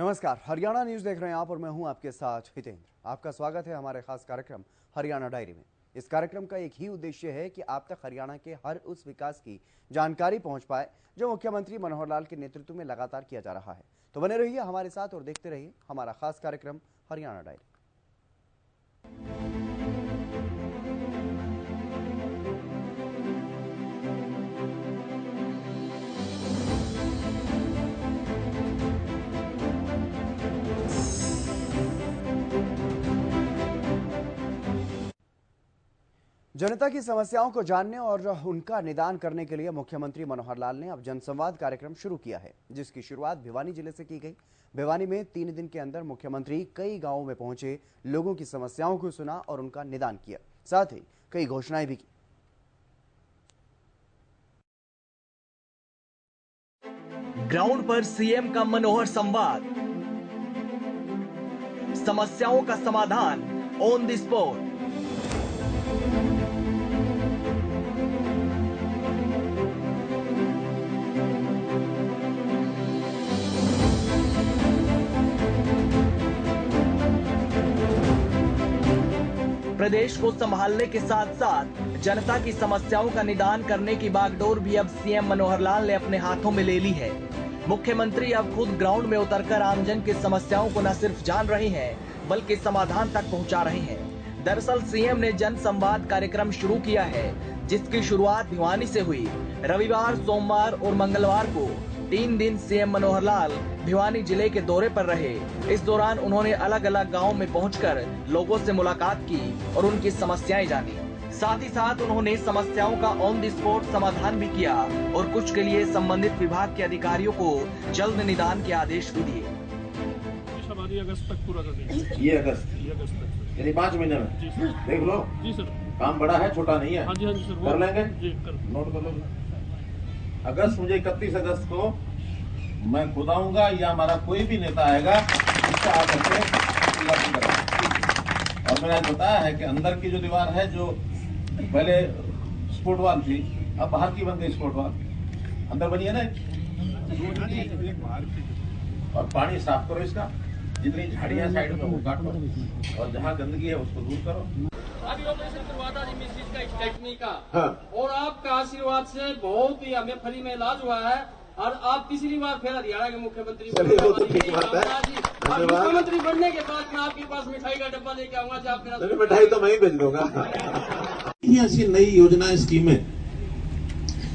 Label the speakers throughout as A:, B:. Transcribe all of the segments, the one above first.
A: नमस्कार, हरियाणा न्यूज देख रहे हैं आप और मैं हूं आपके साथ हितेंद्र। आपका स्वागत है हमारे खास कार्यक्रम हरियाणा डायरी में। इस कार्यक्रम का एक ही उद्देश्य है कि आप तक हरियाणा के हर उस विकास की जानकारी पहुंच पाए जो मुख्यमंत्री मनोहर लाल के नेतृत्व में लगातार किया जा रहा है। तो बने रहिए हमारे साथ और देखते रहिए हमारा खास कार्यक्रम हरियाणा डायरी। जनता की समस्याओं को जानने और उनका निदान करने के लिए मुख्यमंत्री मनोहर लाल ने अब जनसंवाद कार्यक्रम शुरू किया है, जिसकी शुरुआत भिवानी जिले से की गई। भिवानी में 3 दिन के अंदर मुख्यमंत्री कई गांवों में पहुंचे, लोगों की समस्याओं को सुना और उनका निदान किया, साथ ही कई घोषणाएं भी की।
B: ग्राउंड पर सीएम का मनोहर संवाद, समस्याओं का समाधान ऑन द स्पॉट। प्रदेश को संभालने के साथ साथ जनता की समस्याओं का निदान करने की बागडोर भी अब सीएम मनोहर लाल ने अपने हाथों में ले ली है। मुख्यमंत्री अब खुद ग्राउंड में उतरकर आमजन की समस्याओं को न सिर्फ जान रहे हैं बल्कि समाधान तक पहुंचा रहे हैं। दरअसल सीएम ने जन संवाद कार्यक्रम शुरू किया है, जिसकी शुरुआत भिवानी से हुई। रविवार, सोमवार और मंगलवार को 3 दिन सीएम मनोहर लाल भिवानी जिले के दौरे पर रहे। इस दौरान उन्होंने अलग अलग गांव में पहुंचकर लोगों से मुलाकात की और उनकी समस्याएं जानी। साथ ही साथ उन्होंने समस्याओं का ऑन द स्पॉट समाधान भी किया और कुछ के लिए संबंधित विभाग के अधिकारियों को जल्द निदान के आदेश भी दिए।
C: अगस्त तक पूरा कर देंगे।
D: ये अगस्त तक यानी 5 महीने में।
C: जी सर।
D: देख लो
C: जी सर,
D: काम बड़ा है, छोटा नहीं है।
C: हाँ जी सर,
D: कर लेंगे।
C: जी कर।
D: नोट कर लो। अगस्त, मुझे 31 अगस्त को मैं खुद आऊंगा या हमारा कोई भी नेता आएगा, इसका आकर के लागू करेगा। और मैंने आज बताया है कि अंदर की जो दीवार है, जो पहले स्पोर्ट वाल थी, अब बाहर की बन गई स्पोर्ट वाल, अंदर बनी है ना। और पानी साफ करो इसका, जितनी झाड़ियां साइड में वो काटो और जहाँ गंदगी है उसको दूर करो।
E: अभी ऑपरेशन करवाता जी मिस्त्री का स्टेटमी का।
D: हाँ।
E: और आपका आशीर्वाद से बहुत ही हमें फ्री में इलाज हुआ है और आप तीसरी बार फिर हरियाणा के मुख्यमंत्री मुख्यमंत्री बनने के बाद मैं आपके पास मिठाई का डब्बा लेके आऊंगा। जो आप मेरा
D: मिठाई तो मैं ही भेज दूंगा। ऐसी नई योजनाएं, स्कीमें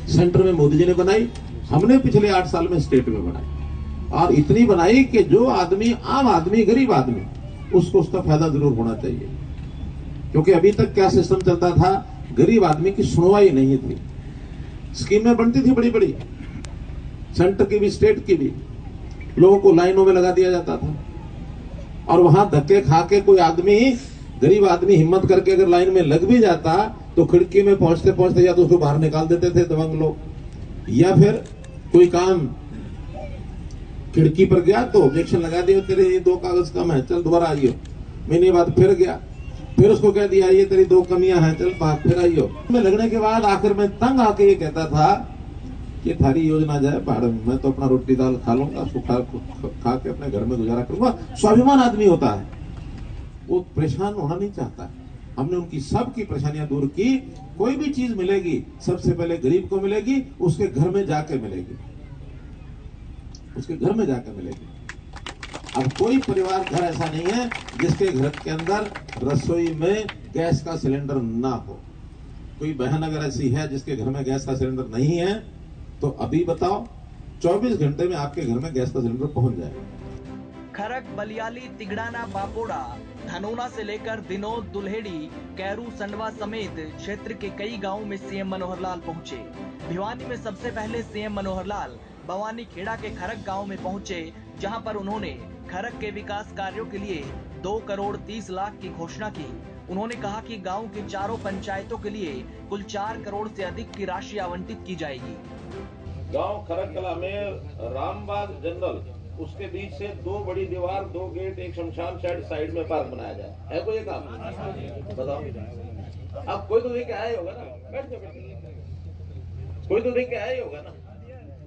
D: सेंटर में मोदी जी ने बनाई, हमने पिछले 8 साल में स्टेट में बनाई और इतनी बनाई कि जो आदमी, आम आदमी, गरीब आदमी, उसको उसका फायदा जरूर होना चाहिए। क्योंकि अभी तक क्या सिस्टम चलता था, गरीब आदमी की सुनवाई नहीं थी। स्कीमें बनती थी बड़ी बड़ी, सेंटर की भी स्टेट की भी, लोगों को लाइनों में लगा दिया जाता था और वहां धक्के खा के कोई आदमी, गरीब आदमी हिम्मत करके अगर लाइन में लग भी जाता तो खिड़की में पहुंचते पहुंचते या तो उसको बाहर निकाल देते थे दबंग लोग, या फिर कोई काम खिड़की पर गया तो ऑब्जेक्शन लगा दिया, तेरे ये 2 कागज कम है, चल दोबारा आइयो। महीने बाद फिर गया, फिर उसको कह दिया ये तेरी 2 कमियां हैं, चल फिर आइयो। में लगने के बाद आखिर में तंग आके ये कहता था कि थारी योजना जाए पहाड़ में, मैं तो अपना रोटी दाल खा लूंगा, उसको खा के अपने घर में गुजारा करूंगा। स्वाभिमान आदमी होता है, वो परेशान होना नहीं चाहता है। हमने उनकी सबकी परेशानियां दूर की। कोई भी चीज मिलेगी सबसे पहले गरीब को मिलेगी, उसके घर में जाके मिलेगी, उसके घर में जाकर मिलेगी। अब कोई परिवार घर ऐसा नहीं है जिसके घर के अंदर रसोई में गैस का सिलेंडर ना हो। कोई बहन अगर ऐसी है जिसके घर में गैस का सिलेंडर नहीं है तो अभी बताओ, 24 घंटे में आपके घर में गैस का सिलेंडर पहुंच जाएगा।
B: खरक, बलियाली, तिगड़ाना, बापोड़ा, धनोना से लेकर दिनोद, दुल्हेड़ी, कैरू, संडवा समेत क्षेत्र के कई गांवों में सीएम मनोहर लाल पहुंचे। भिवानी में सबसे पहले सीएम मनोहर लाल बवानी खेड़ा के खरक गांव में पहुंचे, जहां पर उन्होंने खरक के विकास कार्यों के लिए 2 करोड़ 30 लाख की घोषणा की। उन्होंने कहा कि गांव की चारों पंचायतों के लिए कुल 4 करोड़ से अधिक की राशि आवंटित की जाएगी।
D: गांव खरक कला में रामबाग जंगल, उसके बीच से 2 बड़ी दीवार, 2 गेट, एक शमशान साइड में पार्क बनाया जाए। है कोई काम? बताओ। अब कोई तो देख के आया ही होगा ना, बैठ कोई तो देख के आया ही होगा ना,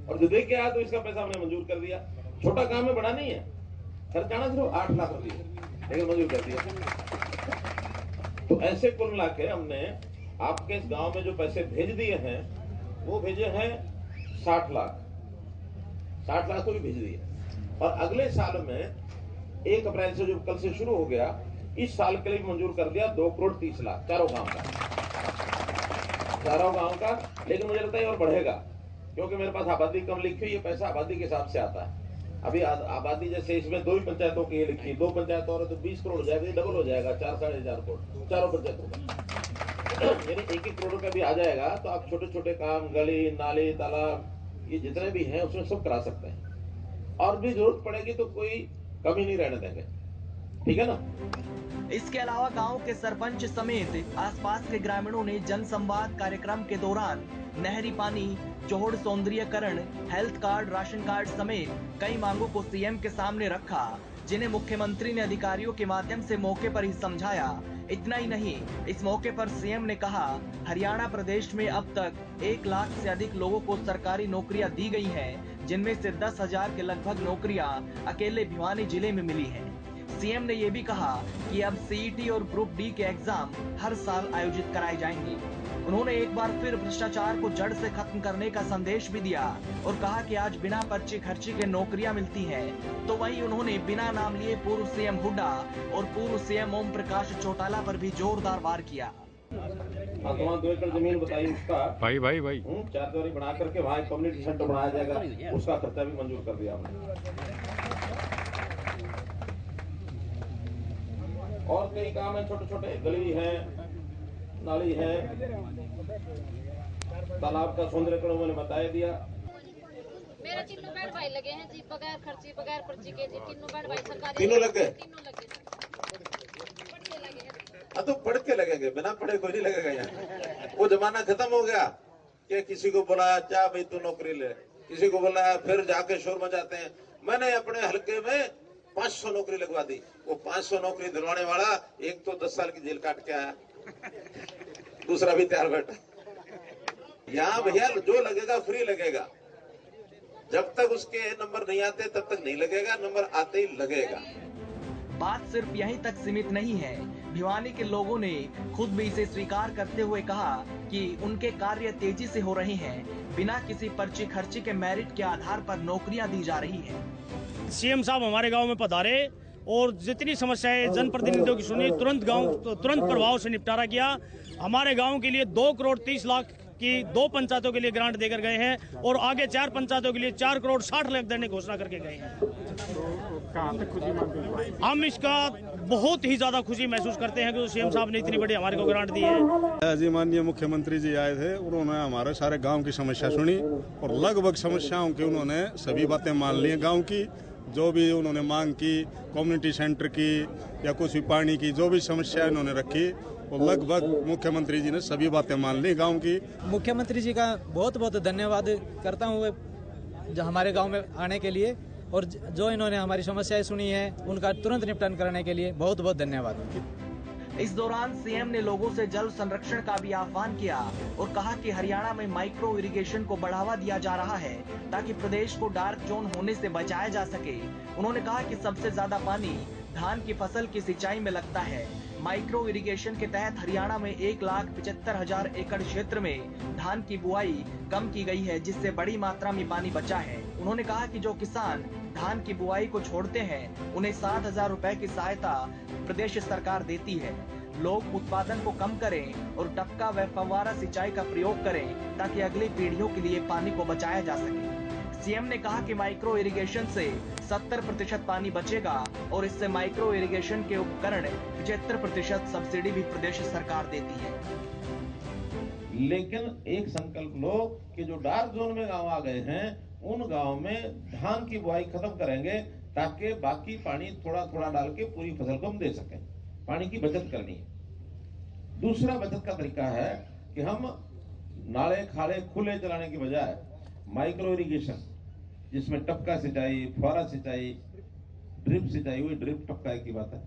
D: और जो देख के आया तो इसका पैसा हमने मंजूर कर दिया। छोटा काम है, बड़ा नहीं है। खर्चाना सिर्फ 8 लाख रुपये, लेकिन मंजूर कर दिया। तो ऐसे कुल मिला के हमने आपके इस गांव में जो पैसे भेज दिए हैं वो भेजे हैं 60 लाख को भी भेज दिए। और अगले साल में 1 अप्रैल से जो कल से शुरू हो गया, इस साल के लिए मंजूर कर दिया 2 करोड़ 30 लाख चारों गांव का। लेकिन मुझे लगता है और बढ़ेगा, क्योंकि मेरे पास आबादी कम लिखी हुई, ये पैसा आबादी के हिसाब से आता है। अभी आबादी जैसे इसमें 2 ही पंचायतों की लिखी, 2 पंचायत और तो 20 करोड़ हो जाएगा, डबल हो जाएगा, 4-4.5 करोड़ चारों पंचायतों का। यानी 1-1 करोड़ का भी आ जाएगा, तो आप छोटे छोटे काम, गली नाली तालाब ये जितने भी हैं उसमें सब करा सकते हैं। और भी जरूरत पड़ेगी तो कोई कमी नहीं रहने देंगे, ठीक है ना।
B: इसके अलावा गांव के सरपंच समेत आसपास के ग्रामीणों ने जन संवाद कार्यक्रम के दौरान नहरी पानी, जोड़ सौंदर्यीकरण, हेल्थ कार्ड, राशन कार्ड समेत कई मांगों को सीएम के सामने रखा, जिन्हें मुख्यमंत्री ने अधिकारियों के माध्यम से मौके पर ही समझाया। इतना ही नहीं, इस मौके पर सीएम ने कहा, हरियाणा प्रदेश में अब तक 1 लाख से अधिक लोगों को सरकारी नौकरियां दी गई हैं, जिनमें से 10,000 के लगभग नौकरियां अकेले भिवानी जिले में मिली हैं। सीएम ने ये भी कहा कि अब सीईटी और ग्रुप डी के एग्जाम हर साल आयोजित कराए जाएंगे। उन्होंने एक बार फिर भ्रष्टाचार को जड़ से खत्म करने का संदेश भी दिया और कहा कि आज बिना पर्ची खर्ची के नौकरियां मिलती हैं। तो वहीं उन्होंने बिना नाम लिए पूर्व सीएम हुड्डा और पूर्व सीएम ओम प्रकाश चौटाला पर भी जोरदार वार किया।
D: वहाँ 2 एकड़ जमीन बताई, उसका भाई 4 दीवारी बना करके वहाँ एक कम्युनिटी सेंटर बनाया जाएगा, उसका खर्चा भी मंजूर कर दिया हमने। और कई काम है, छोटे छोटे गली है, नाली है, तालाब का सौंदर्यीकरण उन्होंने बताया दिया।
F: मेरे तीनों बेड भाई लगे हैं जी, बगैर खर्ची बगैर पर्ची के जी, तीनों बेड भाई सरकारी।
D: तीनों लग गए?
F: तीनों लगे, पढ़ के लगे हैं।
D: तो पढ़ के लगेंगे, बिना पढ़े कोई नहीं लगेगा यहाँ। वो जमाना खत्म हो गया कि किसी को बुलाया, क्या भाई तू नौकरी ले, किसी को बुलाया, फिर जाके शोर मचाते हैं। मैंने अपने हल्के में 500 नौकरी लगवा दी। वो 500 नौकरी दिलवाने वाला एक तो 10 साल की जेल काट के आया, दूसरा भी तैयार बैठा। यहाँ भैया जो लगेगा फ्री लगेगा, जब तक उसके नंबर नहीं आते तब तक नहीं लगेगा, नंबर आते ही लगेगा।
B: बात सिर्फ यहीं तक सीमित नहीं है, भिवानी के लोगों ने खुद भी इसे स्वीकार करते हुए कहा कि उनके कार्य तेजी से हो रहे हैं, बिना किसी पर्ची खर्ची के मेरिट के आधार पर नौकरियां दी जा रही हैं।
C: सीएम साहब हमारे गांव में पधारे और जितनी समस्याएं जनप्रतिनिधियों की सुनी, तुरंत प्रभाव से निपटारा किया। हमारे गांव के लिए 2 करोड़ 30 लाख की 2 पंचायतों के लिए ग्रांट देकर गए हैं और आगे 4 पंचायतों के लिए 4 करोड़ 60 लाख देने की घोषणा करके गए हैं। हम इसका बहुत ही ज्यादा खुशी महसूस करते हैं कि सीएम साहब ने इतनी बड़ी हमारे को ग्रांट दी है।
G: जी माननीय मुख्यमंत्री जी आए थे, उन्होंने हमारे सारे गांव की समस्या सुनी और लगभग समस्याओं की उन्होंने सभी बातें मान ली। गांव की जो भी उन्होंने मांग की, कम्युनिटी सेंटर की या कुछ भी पानी की, जो भी समस्या उन्होंने रखी, वो लगभग मुख्यमंत्री जी ने सभी बातें मान ली गांव की।
H: मुख्यमंत्री जी का बहुत बहुत धन्यवाद करता हूँ जो हमारे गांव में आने के लिए, और जो इन्होंने हमारी समस्याएं सुनी है उनका तुरंत निपटान करने के लिए बहुत बहुत धन्यवाद।
B: इस दौरान सीएम ने लोगों से जल संरक्षण का भी आह्वान किया और कहा कि हरियाणा में माइक्रो इरिगेशन को बढ़ावा दिया जा रहा है ताकि प्रदेश को डार्क जोन होने से बचाया जा सके। उन्होंने कहा कि सबसे ज्यादा पानी धान की फसल की सिंचाई में लगता है। माइक्रो इरिगेशन के तहत हरियाणा में 1,75,000 एकड़ क्षेत्र में धान की बुआई कम की गई है, जिससे बड़ी मात्रा में पानी बचा है। उन्होंने कहा कि जो किसान धान की बुआई को छोड़ते हैं उन्हें 7,000 रुपए की सहायता प्रदेश सरकार देती है। लोग उत्पादन को कम करें और टपका व फव्वारा सिंचाई का प्रयोग करें ताकि अगली पीढ़ियों के लिए पानी को बचाया जा सके। सीएम ने कहा कि माइक्रो इरिगेशन से 70% पानी बचेगा और इससे माइक्रो इरिगेशन के उपकरण 75% सब्सिडी भी प्रदेश सरकार देती है।
D: लेकिन एक संकल्प लो कि जो डार्क जोन में गांव आ गए हैं उन गांव में धान की बुआई खत्म करेंगे ताकि बाकी पानी थोड़ा थोड़ा डाल के पूरी फसल को हम दे सकें। पानी की बचत करनी है। दूसरा बचत का तरीका है कि हम नाले खाले खुले चलाने की बजाय माइक्रो इरिगेशन, जिसमें टपका सिंचाई, फुहारा सिंचाई, ड्रिप सिंचाई, हुई ड्रिप टपका की बात है,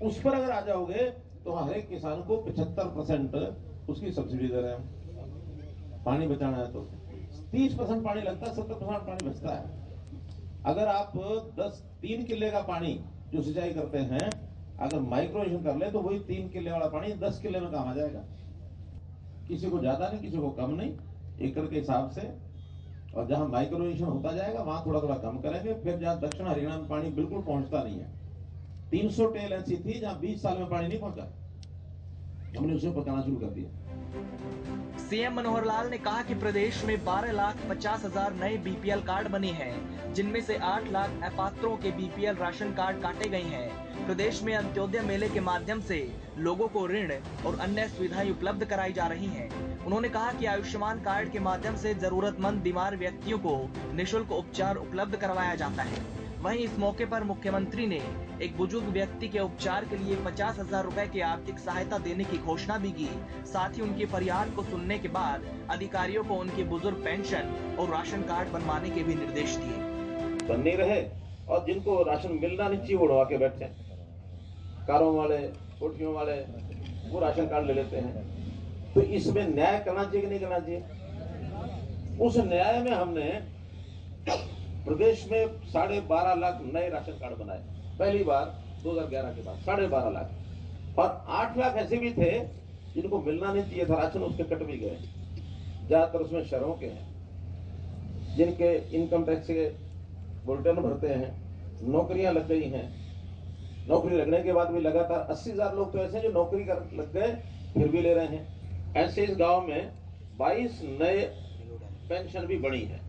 D: उस पर अगर आ जाओगे तो हर एक किसान को 75% उसकी सब्सिडी दे रहे हैं। पानी बचाना है तो 30% पानी लगता है, 70% पानी बचता है। अगर आप 3 किले का पानी जो सिंचाई करते हैं, अगर माइक्रो इरिगेशन कर ले तो वही 3 किले वाला पानी 10 किले में काम आ जाएगा। किसी को ज्यादा नहीं, किसी को कम नहीं, एकड़ के हिसाब से। और जहां माइक्रो इरिगेशन होता जाएगा वहां थोड़ा थोड़ा कम करेंगे। फिर जहां दक्षिण हरियाणा में पानी बिल्कुल पहुंचता नहीं है, 300 टेल ऐसी थी जहां 20 साल में पानी नहीं पहुंचा, हमने उसे पकाना शुरू कर दिया।
B: सीएम मनोहर लाल ने कहा कि प्रदेश में 12,50,000 नए बीपीएल कार्ड बने हैं, जिनमें से 8 लाख अपात्रों के बीपीएल राशन कार्ड काटे गए हैं। प्रदेश में अंत्योदय मेले के माध्यम से लोगों को ऋण और अन्य सुविधाएं उपलब्ध कराई जा रही हैं। उन्होंने कहा कि आयुष्मान कार्ड के माध्यम से जरूरतमंद बीमार व्यक्तियों को निःशुल्क उपचार उपलब्ध करवाया जाता है। वहीं इस मौके पर मुख्यमंत्री ने एक बुजुर्ग व्यक्ति के उपचार के लिए 50,000 रुपए की आर्थिक सहायता देने की घोषणा भी की। साथ ही उनकी फरियाद को सुनने के बाद अधिकारियों को उनकी बुजुर्ग पेंशन और राशन कार्ड बनवाने के भी निर्देश दिए।
D: बन नहीं रहे और जिनको राशन मिलना नहीं चाहिए उड़वा के बैठे, कारों वाले, कोठियों वाले वो राशन कार्ड ले लेते हैं। तो इसमें न्याय करना चाहिए कि नहीं करना चाहिए? उस न्याय में हमने प्रदेश में 12.5 लाख नए राशन कार्ड बनाए, पहली बार 2011 के बाद 12.5 लाख। और 8 लाख ऐसे भी थे जिनको मिलना नहीं चाहिए था राशन, उसके कट भी गए। ज्यादातर उसमें शहरों के हैं, जिनके इनकम टैक्स के बुलेटिन भरते हैं, नौकरियां लग गई हैं। नौकरी लगने के बाद भी लगातार 80,000 लोग तो ऐसे जो नौकरी कर लग गए फिर भी ले रहे हैं। ऐसे इस गांव में 22 नए पेंशन भी बढ़ी है।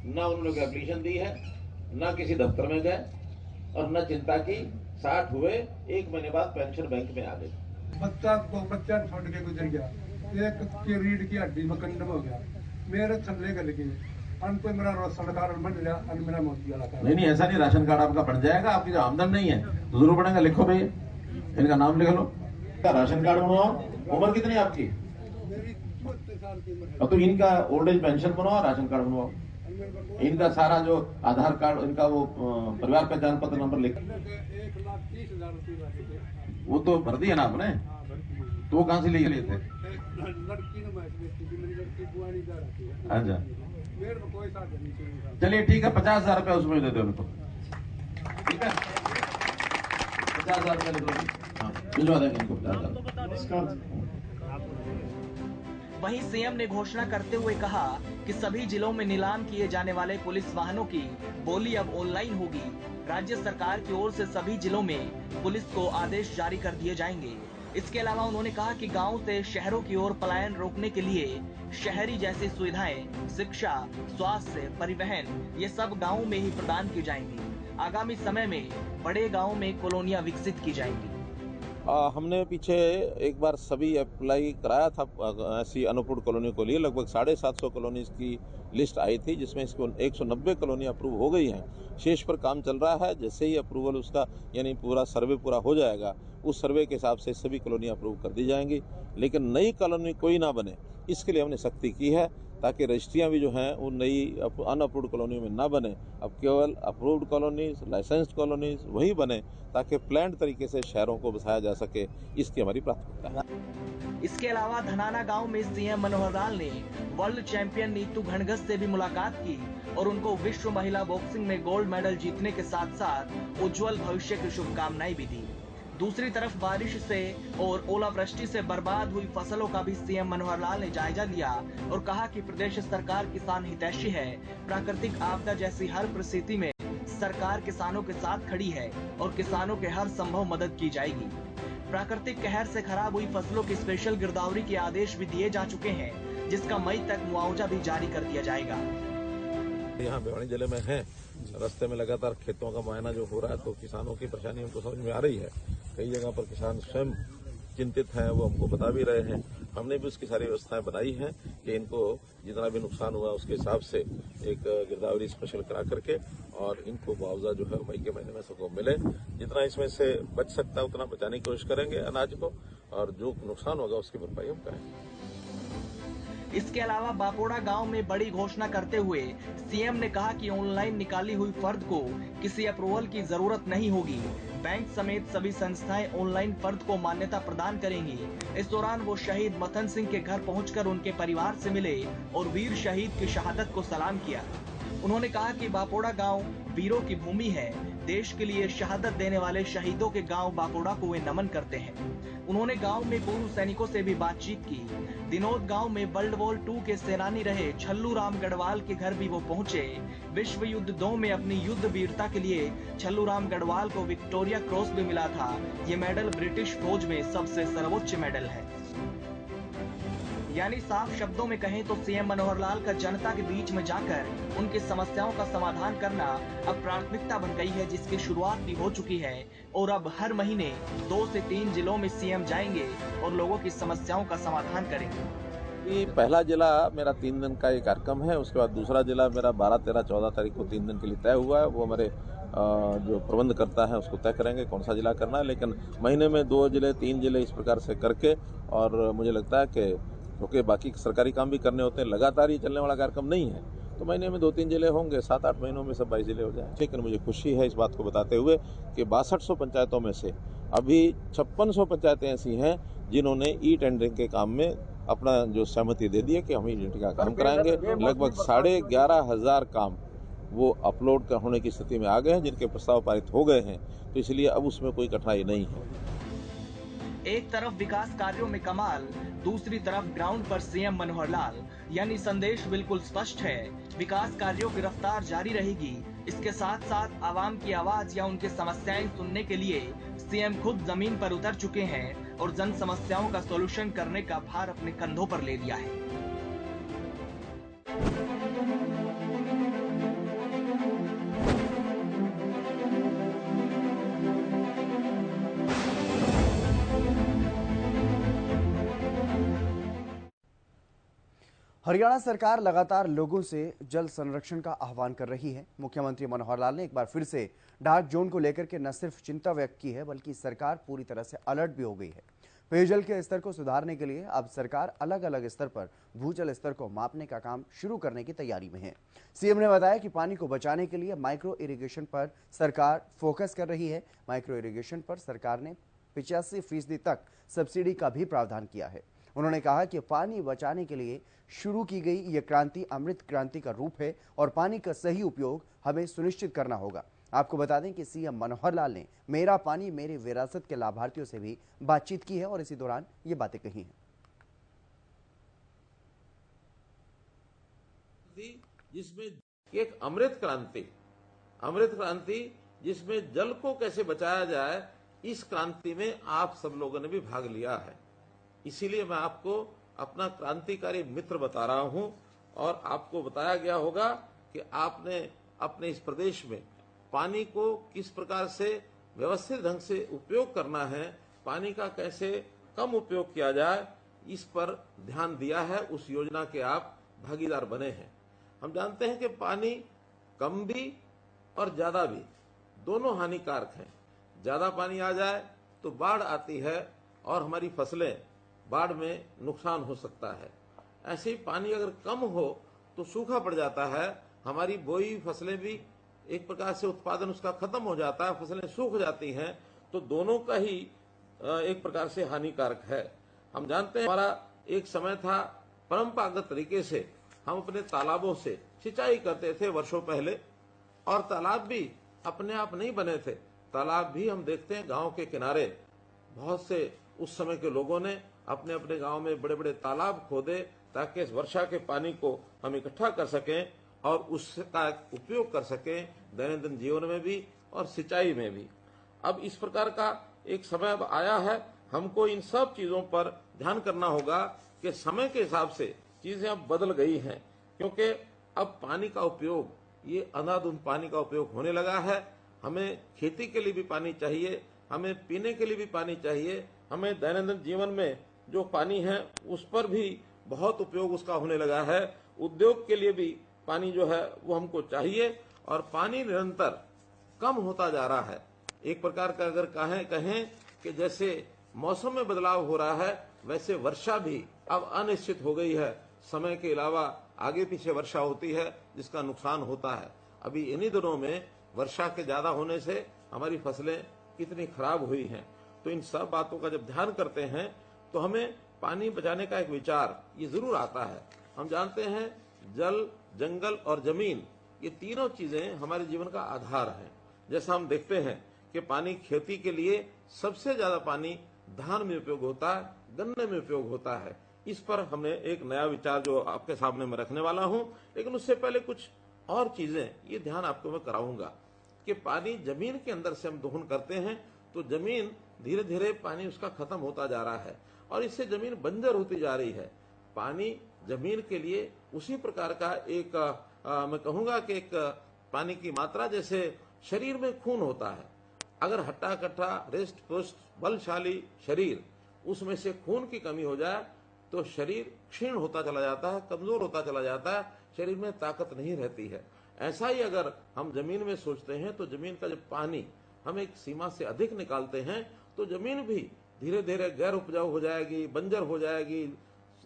D: ना उन्होंने एप्लीकेशन दी है, ना किसी दफ्तर में गए और ना चिंता की। 60 हुए, 1 महीने बाद पेंशन बैंक में आ गई।
I: बच्चा छोड़ के गुजर गया, एक की रीढ़ की हड्डी में कंडम हो गया, मेरे थल्ले गल गए, अंत मेरा राशन कार्ड बन गया, मेरा मोदी वाला कार्ड।
D: नहीं, ऐसा नहीं, राशन कार्ड आपका बन जाएगा। आपकी जो आमदन नहीं है तो जरूर बनेगा। लिखो भाई, इनका नाम लिख लो, राशन कार्ड बनवाओ। उम्र कितनी आपकी?
I: मेरी 72 साल की उम्र है।
D: और तो इनका ओल्ड एज पेंशन बनवाओ, राशन कार्ड बनवाओ। इनका सारा जो आधार कार्ड, इनका वो परिवार पहचान पत्र नंबर लिख,
I: 1,30,000 रुपये
D: वो तो भर दिया ना आपने? तो वो कहाँ से लिए थे?
I: लड़की ने मेरी लड़की बुआनी जा रही है।
D: अच्छा,
I: मेरे को कोई साधन नहीं चाहिए।
D: चलिए ठीक है, 50,000 रुपया उसमें दे दो उनको। ठीक है, 50,000 रुपया दे दो। हाँ, भिजवा देंगे इनको 50,000।
B: वहीं सीएम ने घोषणा करते हुए कहा कि सभी जिलों में नीलाम किए जाने वाले पुलिस वाहनों की बोली अब ऑनलाइन होगी। राज्य सरकार की ओर से सभी जिलों में पुलिस को आदेश जारी कर दिए जाएंगे। इसके अलावा उन्होंने कहा कि गांव से शहरों की ओर पलायन रोकने के लिए शहरी जैसी सुविधाएं, शिक्षा, स्वास्थ्य, परिवहन ये सब गाँव में ही प्रदान की जाएंगी। आगामी समय में बड़े गाँव में कॉलोनियां विकसित की जाएंगी।
J: हमने पीछे एक बार सभी अप्लाई कराया था ऐसी अनुपूर्ण कॉलोनी के लिए। लगभग 750 कॉलोनीज की लिस्ट आई थी, जिसमें इसको 190 कॉलोनी अप्रूव हो गई हैं। शेष पर काम चल रहा है। जैसे ही अप्रूवल उसका यानी पूरा सर्वे पूरा हो जाएगा, उस सर्वे के हिसाब से सभी कॉलोनी अप्रूव कर दी जाएंगी। लेकिन नई कॉलोनी कोई ना बने, इसके लिए हमने सख्ती की है, ताकि रजिस्ट्रियाँ भी जो हैं वो नई अनअप्रूव्ड कॉलोनी में ना बने। अब केवल अप्रूव्ड कॉलोनीज, लाइसेंस्ड कॉलोनीज वही बने, ताकि प्लान्ड तरीके से शहरों को बसाया जा सके। इसकी हमारी प्राथमिकता है।
B: इसके अलावा धनाना गांव में सीएम मनोहर लाल ने वर्ल्ड चैंपियन नीतू घनघस से भी मुलाकात की और उनको विश्व महिला बॉक्सिंग में गोल्ड मेडल जीतने के साथ साथ उज्जवल भविष्य की शुभकामनाएं भी दी। दूसरी तरफ बारिश से और ओलावृष्टि से बर्बाद हुई फसलों का भी सीएम मनोहर लाल ने जायजा लिया और कहा कि प्रदेश सरकार किसान हितैषी है। प्राकृतिक आपदा जैसी हर परिस्थिति में सरकार किसानों के साथ खड़ी है और किसानों के हर संभव मदद की जाएगी। प्राकृतिक कहर से खराब हुई फसलों की स्पेशल गिरदावरी के आदेश भी दिए जा चुके हैं, जिसका मई तक मुआवजा भी जारी कर दिया जाएगा।
J: यहाँ भिवानी जिले में है, रास्ते में लगातार खेतों का मुआयना जो हो रहा है, तो किसानों की परेशानी हमको समझ में आ रही है। कई जगह पर किसान स्वयं चिंतित हैं, वो हमको बता भी रहे हैं। हमने भी उसकी सारी व्यवस्थाएं बनाई हैं कि इनको जितना भी नुकसान हुआ उसके हिसाब से एक गिरदावरी स्पेशल करा करके और इनको मुआवजा जो है मई के महीने में सबको मिले। जितना इसमें से बच सकता है उतना बचाने की कोशिश करेंगे अनाज को, और जो नुकसान होगा उसकी भरपाई हम करेंगे।
B: इसके अलावा बापोड़ा गांव में बड़ी घोषणा करते हुए सीएम ने कहा कि ऑनलाइन निकाली हुई फर्द को किसी अप्रूवल की जरूरत नहीं होगी। बैंक समेत सभी संस्थाएं ऑनलाइन फर्द को मान्यता प्रदान करेंगी। इस दौरान वो शहीद मथन सिंह के घर पहुंचकर उनके परिवार से मिले और वीर शहीद की शहादत को सलाम किया। उन्होंने कहा कि बापोड़ा गांव वीरों की भूमि है। देश के लिए शहादत देने वाले शहीदों के गांव बापोड़ा को वे नमन करते हैं। उन्होंने गांव में पूर्व सैनिकों से भी बातचीत की। दिनोद गांव में वर्ल्ड वॉर 2 के सेनानी रहे छल्लू राम गढ़वाल के घर भी वो पहुंचे। विश्व युद्ध 2 में अपनी युद्ध वीरता के लिए छल्लू राम गढ़वाल को विक्टोरिया क्रॉस भी मिला था। ये मेडल ब्रिटिश फौज में सबसे सर्वोच्च मेडल है। यानी साफ शब्दों में कहें तो सीएम मनोहर लाल का जनता के बीच में जाकर उनकी समस्याओं का समाधान करना अब प्राथमिकता बन गई है, जिसकी शुरुआत भी हो चुकी है। और अब हर महीने 2 से 3 जिलों में सीएम जाएंगे और लोगों की समस्याओं का समाधान करेंगे।
J: ये पहला जिला मेरा 3 दिन का ये कार्यक्रम है। उसके बाद दूसरा जिला मेरा 12, 13, 14 तारीख को 3 दिन के लिए तय हुआ है। वो हमारे जो प्रबंध करता है उसको तय करेंगे कौन सा जिला करना है। लेकिन महीने में 2 जिले 3 जिले इस प्रकार से करके, और मुझे लगता है कि क्योंकि बाकी सरकारी काम भी करने होते हैं, लगातार ही चलने वाला कार्यक्रम नहीं है, तो महीने में 2-3 जिले होंगे, 7-8 महीनों में सब 22 जिले हो जाए। लेकिन मुझे खुशी है इस बात को बताते हुए कि 6200 पंचायतों में से अभी 5600 पंचायतें ऐसी हैं जिन्होंने ई टेंडरिंग के काम में अपना जो सहमति दे दी है कि हम ई टेंडरिंग का काम कराएंगे। लगभग 11,500 काम वो अपलोड होने की स्थिति में आ गए हैं, जिनके प्रस्ताव पारित हो गए हैं, तो इसलिए अब उसमें कोई कठिनाई नहीं है।
B: एक तरफ विकास कार्यों में कमाल, दूसरी तरफ ग्राउंड पर सीएम मनोहर लाल। यानी संदेश बिल्कुल स्पष्ट है, विकास कार्यों की रफ्तार जारी रहेगी। इसके साथ साथ आवाम की आवाज या उनकी समस्याएं सुनने के लिए सीएम खुद जमीन पर उतर चुके हैं और जन समस्याओं का सॉल्यूशन करने का भार अपने कंधों पर ले लिया है।
A: हरियाणा सरकार लगातार लोगों से जल संरक्षण का आह्वान कर रही है। मुख्यमंत्री मनोहर लाल ने एक बार फिर से डार्क जोन को लेकर के न सिर्फ चिंता व्यक्त की है, बल्कि सरकार पूरी तरह से अलर्ट भी हो गई है। पेयजल के स्तर को सुधारने के लिए अब सरकार अलग अलग स्तर पर भूजल स्तर को मापने का काम शुरू करने की तैयारी में है। सीएम ने बताया कि पानी को बचाने के लिए माइक्रो इरिगेशन पर सरकार फोकस कर रही है। माइक्रो इरिगेशन पर सरकार ने 85% तक सब्सिडी का भी प्रावधान किया है। उन्होंने कहा कि पानी बचाने के लिए शुरू की गई यह क्रांति अमृत क्रांति का रूप है और पानी का सही उपयोग हमें सुनिश्चित करना होगा। आपको बता दें कि सीएम मनोहर लाल ने मेरा पानी मेरी विरासत के लाभार्थियों से भी बातचीत की है और इसी दौरान ये बातें कही हैं।
J: जिसमें एक अमृत क्रांति जिसमें जल को कैसे बचाया जाए, इस क्रांति में आप सब लोगों ने भी भाग लिया है। इसीलिए मैं आपको अपना क्रांतिकारी मित्र बता रहा हूं और आपको बताया गया होगा कि आपने अपने इस प्रदेश में पानी को किस प्रकार से व्यवस्थित ढंग से उपयोग करना है, पानी का कैसे कम उपयोग किया जाए, इस पर ध्यान दिया है। उस योजना के आप भागीदार बने हैं। हम जानते हैं कि पानी कम भी और ज्यादा भी दोनों हानिकारक हैं। ज्यादा पानी आ जाए तो बाढ़ आती है और हमारी फसलें बाढ़ में नुकसान हो सकता है। ऐसे ही पानी अगर कम हो तो सूखा पड़ जाता है, हमारी बोई फसलें भी एक प्रकार से उत्पादन उसका खत्म हो जाता है, फसलें सूख जाती हैं, तो दोनों का ही एक प्रकार से हानिकारक है। हम जानते हैं हमारा एक समय था परंपरागत तरीके से हम अपने तालाबों से सिंचाई करते थे वर्षों पहले, और तालाब भी अपने आप नहीं बने थे। तालाब भी हम देखते हैं गांव के किनारे बहुत से उस समय के लोगों ने अपने अपने गांव में बड़े बड़े तालाब खोदे ताकि इस वर्षा के पानी को हम इकट्ठा कर सकें और उसका उपयोग कर सकें दैनंदिन जीवन में भी और सिंचाई में भी। अब इस प्रकार का एक समय अब आया है, हमको इन सब चीजों पर ध्यान करना होगा कि समय के हिसाब से चीजें अब बदल गई हैं, क्योंकि अब पानी का उपयोग, ये अंधाधुंध पानी का उपयोग होने लगा है। हमें खेती के लिए भी पानी चाहिए, हमें पीने के लिए भी पानी चाहिए, हमें दैनंदिन जीवन में जो पानी है उस पर भी बहुत उपयोग उसका होने लगा है। उद्योग के लिए भी पानी जो है वो हमको चाहिए और पानी निरंतर कम होता जा रहा है। एक प्रकार का अगर कहें कि जैसे मौसम में बदलाव हो रहा है, वैसे वर्षा भी अब अनिश्चित हो गई है। समय के अलावा आगे पीछे वर्षा होती है जिसका नुकसान होता है। अभी इन्हीं दिनों में वर्षा के ज्यादा होने से हमारी फसलें कितनी खराब हुई हैं। तो इन सब बातों का जब ध्यान करते हैं तो हमें पानी बचाने का एक विचार ये जरूर आता है। हम जानते हैं जल, जंगल और जमीन ये तीनों चीजें हमारे जीवन का आधार हैं। जैसा हम देखते हैं कि पानी खेती के लिए सबसे ज्यादा पानी धान में उपयोग होता है, गन्ने में उपयोग होता है। इस पर हमने एक नया विचार जो आपके सामने मैं रखने वाला हूं, लेकिन उससे पहले कुछ और चीजें ये ध्यान आपको मैं कराऊंगा कि पानी जमीन के अंदर से हम दोहन करते हैं तो जमीन धीरे धीरे पानी उसका खत्म होता जा रहा है और इससे जमीन बंजर होती जा रही है। पानी जमीन के लिए उसी प्रकार का एक मैं कहूंगा कि एक पानी की मात्रा जैसे शरीर में खून होता है। अगर हट्टा कट्टा रिष्ट पुष्ट बलशाली शरीर उसमें से खून की कमी हो जाए तो शरीर क्षीण होता चला जाता है, कमजोर होता चला जाता है, शरीर में ताकत नहीं रहती है। ऐसा ही अगर हम जमीन में सोचते हैं तो जमीन का जब पानी हम एक सीमा से अधिक निकालते हैं तो जमीन भी धीरे धीरे गैर उपजाऊ हो जाएगी, बंजर हो जाएगी।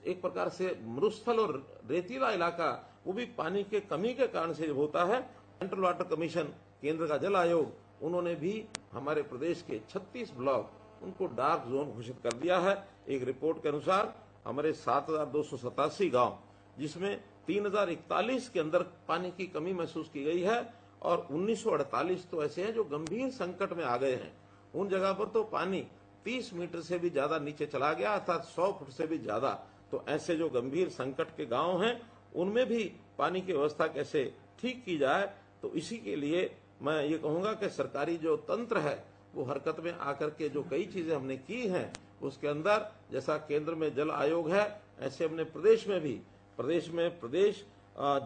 J: एक प्रकार से मरुस्थल और रेतीला इलाका वो भी पानी के कमी के कारण से होता है। सेंट्रल वाटर कमीशन, केंद्र का जल आयोग, उन्होंने भी हमारे प्रदेश के 36 ब्लॉक उनको डार्क जोन घोषित कर दिया है। एक रिपोर्ट के अनुसार हमारे 7,287 गांव जिसमें 3,041 के अंदर पानी की कमी महसूस की गई है और 1948 तो ऐसे हैं जो गंभीर संकट में आ गए हैं। उन जगह पर तो पानी 30 मीटर से भी ज्यादा नीचे चला गया, अर्थात 100 फुट से भी ज्यादा। तो ऐसे जो गंभीर संकट के गांव हैं उनमें भी पानी की व्यवस्था कैसे ठीक की जाए, तो इसी के लिए मैं ये कहूंगा कि सरकारी जो तंत्र है वो हरकत में आकर के जो कई चीजें हमने की हैं उसके अंदर जैसा केंद्र में जल आयोग है ऐसे हमने प्रदेश में भी प्रदेश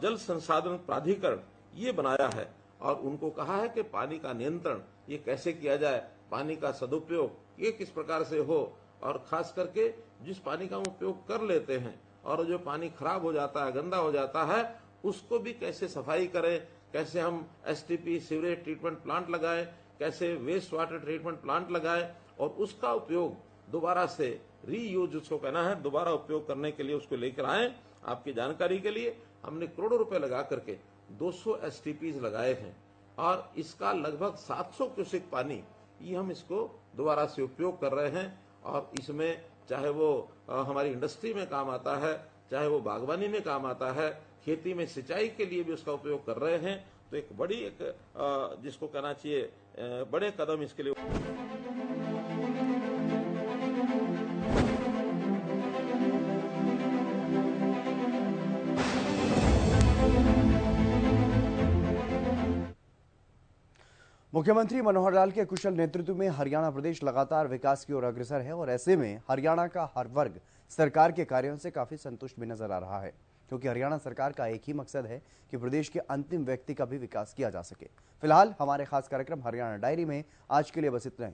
J: जल संसाधन प्राधिकरण ये बनाया है और उनको कहा है कि पानी का नियंत्रण ये कैसे किया जाए, पानी का सदुपयोग ये किस प्रकार से हो और खास करके जिस पानी का हम उपयोग कर लेते हैं और जो पानी खराब हो जाता है, गंदा हो जाता है, उसको भी कैसे सफाई करें, कैसे हम एसटीपी सीवरेज ट्रीटमेंट प्लांट लगाएं, कैसे वेस्ट वाटर ट्रीटमेंट प्लांट लगाएं और उसका उपयोग दोबारा से रीयूज जिसको कहना है दोबारा उपयोग करने के लिए उसको लेकर आए। आपकी जानकारी के लिए हमने करोड़ों रुपए लगा करके 200 एसटीपीज लगाए हैं और इसका लगभग 700 क्यूसेक पानी ये हम इसको दोबारा से उपयोग कर रहे हैं और इसमें चाहे वो हमारी इंडस्ट्री में काम आता है, चाहे वो बागवानी में काम आता है, खेती में सिंचाई के लिए भी उसका उपयोग कर रहे हैं। तो एक बड़ी जिसको कहना चाहिए बड़े कदम इसके लिए।
A: मुख्यमंत्री मनोहर लाल के कुशल नेतृत्व में हरियाणा प्रदेश लगातार विकास की ओर अग्रसर है और ऐसे में हरियाणा का हर वर्ग सरकार के कार्यों से काफी संतुष्ट भी नजर आ रहा है, क्योंकि हरियाणा सरकार का एक ही मकसद है कि प्रदेश के अंतिम व्यक्ति का भी विकास किया जा सके। फिलहाल हमारे खास कार्यक्रम हरियाणा डायरी में आज के लिए बस इतना ही।